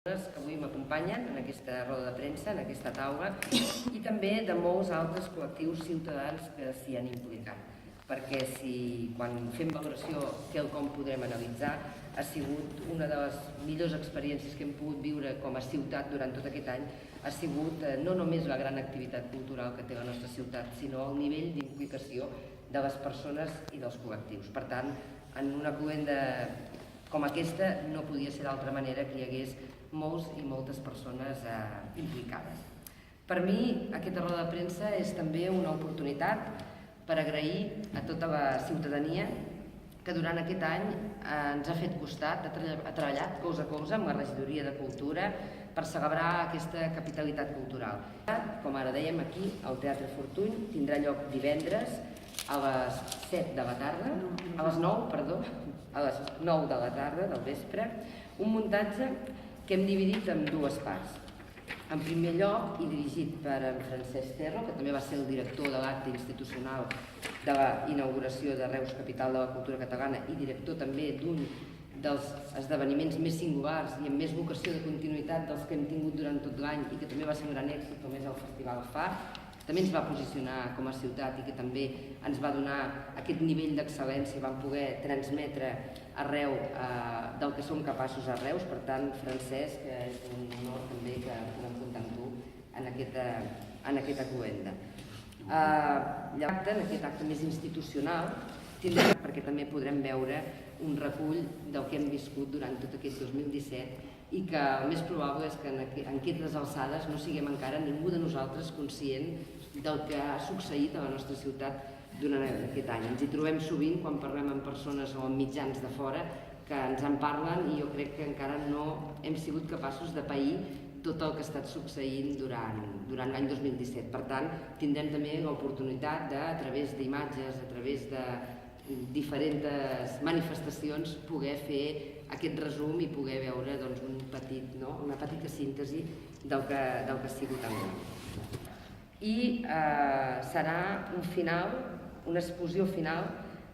que avui m'acompanyen en aquesta roda de premsa, en aquesta taula, i també de molts altres col·lectius ciutadans que s'hi han implicat. Perquè si quan fem valoració quelcom podrem analitzar, ha sigut una de les millors experiències que hem pogut viure com a ciutat durant tot aquest any, ha sigut no només la gran activitat cultural que té la nostra ciutat, sinó el nivell d'implicació de les persones i dels col·lectius. Per tant, en una cloenda com aquesta no podia ser d'altra manera que hi hagués molts i moltes persones implicades. Per mi, aquesta roda de premsa és també una oportunitat per agrair a tota la ciutadania que durant aquest any ens ha fet costat, ha treballat colze a colze amb la regidoria de Cultura per celebrar aquesta capitalitat cultural. Com ara dèiem aquí, al Teatre Fortuny tindrà lloc divendres a les 7 de la tarda, a les 9, perdó, a les 9 de la tarda, del vespre, un muntatge que hem dividit en dues parts. En primer lloc, i dirigit per en Francesc Cerro, que també va ser el director de l'acte institucional de la inauguració de Reus, capital de la cultura catalana, i director també d'un dels esdeveniments més singulars i amb més vocació de continuïtat dels que hem tingut durant tot l'any i que també va ser un gran èxit, com és el Festival FAR. També ens va posicionar com a ciutat i que també ens va donar aquest nivell d'excel·lència i vam poder transmetre arreu del que som capaços a Reus. Per tant, Francesc, és un honor també que podem comptar amb tu en aquesta cloenda. En aquest acte més institucional, tindrem, perquè també podrem veure un recull del que hem viscut durant tot aquest 2017 i que el més probable és que en aquestes alçades no siguem encara ningú de nosaltres conscient del que ha succeït a la nostra ciutat durant aquest any. Ens hi trobem sovint quan parlem amb persones o amb mitjans de fora que ens en parlen i jo crec que encara no hem sigut capaços de pair tot el que ha estat succeint durant l'any 2017. Per tant, tindrem també l'oportunitat de, a través d'imatges, a través de diferents manifestacions, poder fer aquest resum i poder veure una petita síntesi del que ha sigut enguany. I serà un final, una exposició final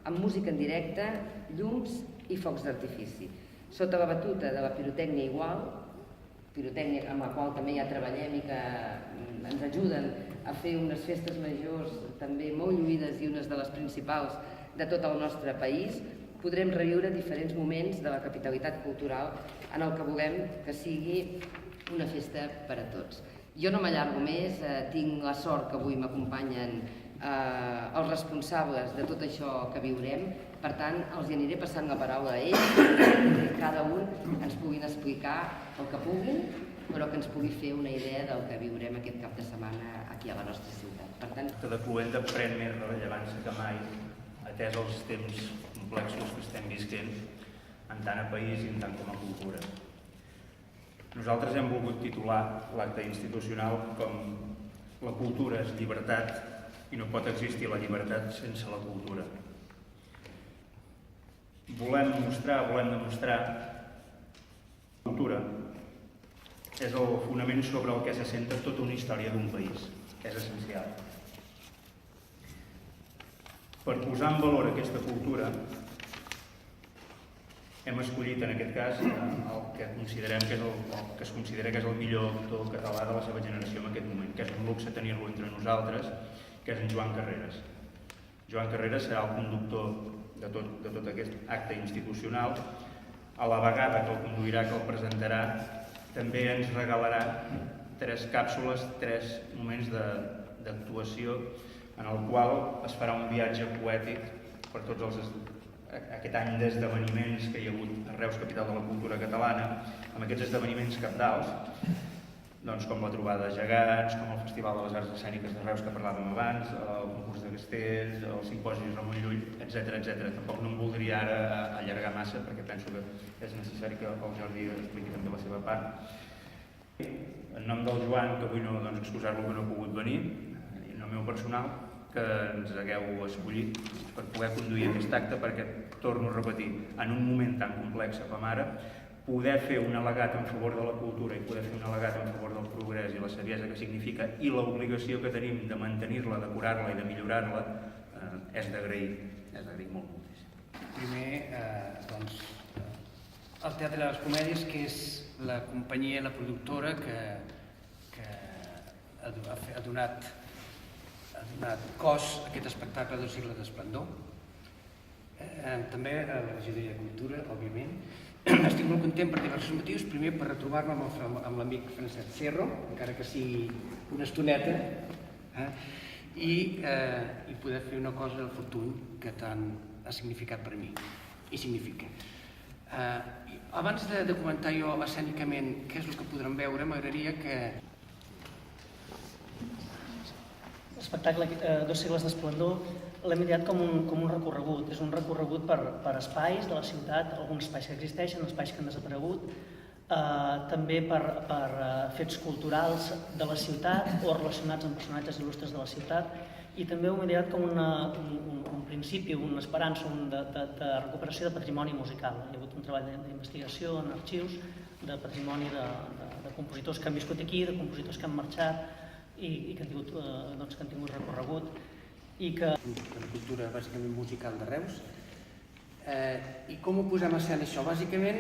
amb música en directe, llums i focs d'artifici. Sota la batuta de la pirotècnia igual, pirotècnia amb la qual també ja treballem i que ens ajuden a fer unes festes majors també molt lluïdes i unes de les principals de tot el nostre país, podrem reviure diferents moments de la capitalitat cultural en el que volem que sigui una festa per a tots. Jo no m'allargo més, tinc la sort que avui m'acompanyen els responsables de tot això que viurem, per tant, els aniré passant la paraula a ells, que cada un ens puguin explicar el que puguin, però que ens pugui fer una idea del que viurem aquest cap de setmana aquí a la nostra ciutat. Per tant, cada cloenda pren més rellevància que mai, atès els temps complexos que estem visquent, en tant a país i en tant com a cultura. Nosaltres hem volgut titular l'acte institucional com "La cultura és llibertat i no pot existir la llibertat sense la cultura". Volem demostrar que la cultura és el fonament sobre el que s'assenta tota una història d'un país, que és essencial. Per posar en valor aquesta cultura, hem escollit en aquest cas el que es considera que és el millor actor català de la seva generació en aquest moment, que és un luxe tenir-lo entre nosaltres, que és en Joan Carreras. Joan Carreras serà el conductor de tot aquest acte institucional. A la vegada que el conduirà, que el presentarà, també ens regalarà 3 càpsules, 3 moments d'actuació en el qual es farà un viatge poètic per tots aquest any d'esdeveniments que hi ha hagut a Reus, capital de la cultura catalana, amb aquests esdeveniments cabdals, com la trobada de gegants, com el Festival de les Arts Escèniques de Reus que parlàvem abans, el concurs de castells, el simposi Ramon Llull, etc. Tampoc no em voldria ara allargar massa perquè penso que és necessari que el Jordi expliqui també la seva part. En nom del Joan, que avui no excusar-lo que no ha pogut venir, i en nom meu personal, que ens hagueu escollit per poder conduir aquest acte perquè, torno a repetir, en un moment tan complex com ara, poder fer un al·legat en favor de la cultura i poder fer un al·legat en favor del progrés i la saviesa que significa i l'obligació que tenim de mantenir-la, de curar-la i de millorar-la, és d'agrair molt moltíssim. Primer, el Teatre de les Comèdies, que és la companyia, la productora que ha donat cos a aquest espectacle Dos segles d'esplendor. També a la regidoria de Cultura, òbviament. Estic molt content per diversos motius. Primer, per retrobar-me amb l'amic Francesc Cerro, encara que sigui una estoneta, i poder fer una cosa al Fortuny que tant ha significat per mi, i significa. Abans de comentar jo escènicament què és el que podrem veure, m'agradaria que... L'espectacle Dos segles d'esplendor l'hem ideat com un recorregut. És un recorregut per espais de la ciutat, alguns espais que existeixen, espais que han desaparegut, també per fets culturals de la ciutat o relacionats amb personatges il·lustres de la ciutat, i també ho hem ideat com un principi, una esperança de recuperació de patrimoni musical. Hi ha hagut un treball d'investigació en arxius de patrimoni de compositors que han viscut aquí, de compositors que han marxat i que han tingut recorregut, i que... La cultura bàsicament musical de Reus. I com ho posem a escena això? Bàsicament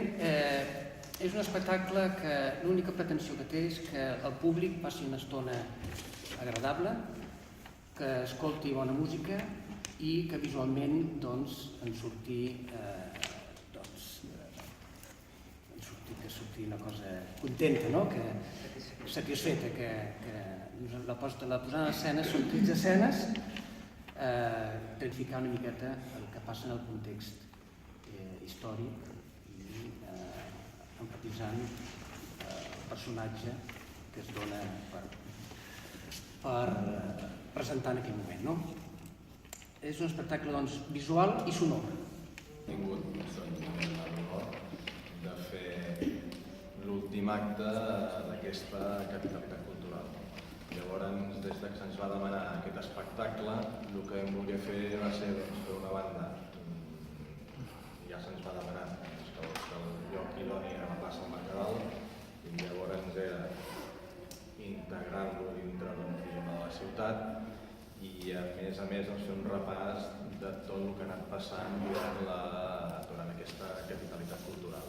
és un espectacle que l'única pretensió que té és que el públic passi una estona agradable, que escolti bona música i que visualment en surti una cosa contenta, satisfeta, que la posada en escena són 13 escenes, identificar una miqueta el que passa en el context històric i empatitzant el personatge que es dona per presentar en aquell moment. És un espectacle visual i sonor. He tingut l'honor de fer l'últim acte d'aquesta capitalitat cultural. Llavors, des que se'ns va demanar aquest espectacle, el que vam voler fer va ser, per una banda, ja se'ns va demanar que el lloc idoni era la plaça del Mercadal, i llavors era integrar-lo dintre de la ciutat i, a més, fer un repàs de tot el que ha anat passant durant aquesta capitalitat cultural.